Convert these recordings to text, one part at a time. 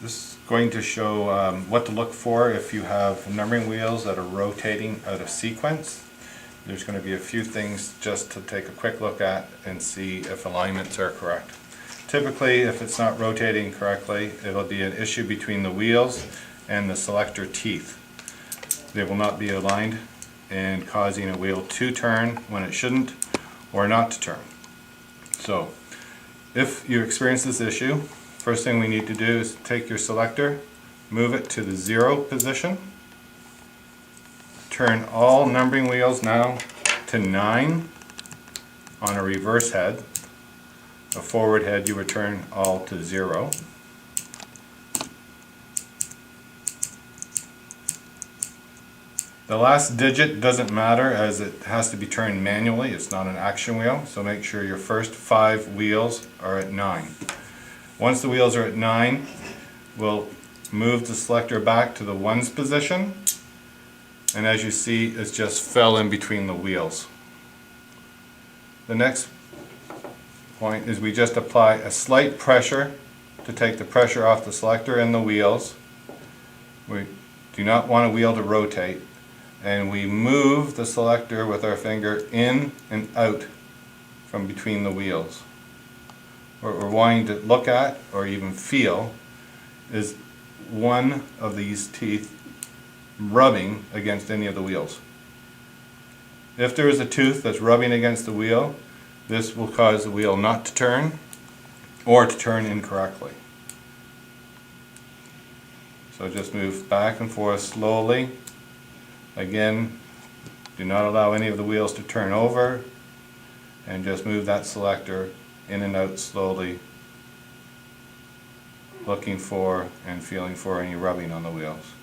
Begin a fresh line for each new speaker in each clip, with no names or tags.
This is going to show what to look for if you have numbering wheels that are rotating out of sequence. There's going to be a few things just to take a quick look at and see if alignments are correct. Typically, if it's not rotating correctly, it'll be an issue between the wheels and the selector teeth. They will not be aligned and causing a wheel to turn when it shouldn't, or not to turn. So, if you experience this issue, first thing we need to do is take your selector, move it to the 0 position, turn all numbering wheels now to 9 on a reverse head. A forward head you would turn all to 0. The last digit doesn't matter as it has to be turned manually. It's not an action wheel, so make sure your first 5 wheels are at 9. Once the wheels are at 9, we'll move the selector back to the 1s position, and as you see, it just fell in between the wheels. The next point is we just apply a slight pressure to take the pressure off the selector and the wheels. We do not want a wheel to rotate, and we move the selector with our finger in and out from between the wheels. What we're wanting to look at or even feel is one of these teeth rubbing against any of the wheels. If there is a tooth that's rubbing against the wheel, this will cause the wheel not to turn or to turn incorrectly. So just move back and forth slowly. Again, do not allow any of the wheels to turn over, and just move that selector in and out slowly, looking for and feeling for any rubbing on the wheels.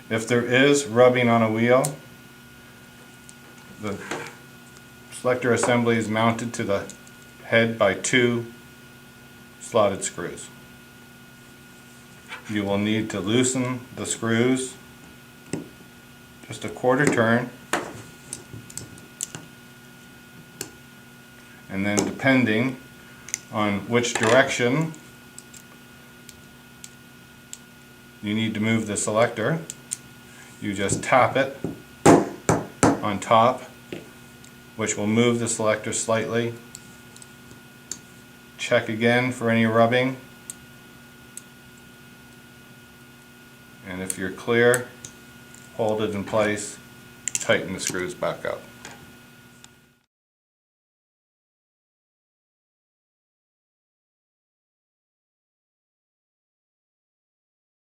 If there is rubbing on a wheel, the selector assembly is mounted to the head by 2 slotted screws. You will need to loosen the screws just a quarter turn, and then depending on which direction you need to move the selector, you just tap it on top, which will move the selector slightly. Check again for any rubbing, and if you're clear, hold it in place, tighten the screws back up.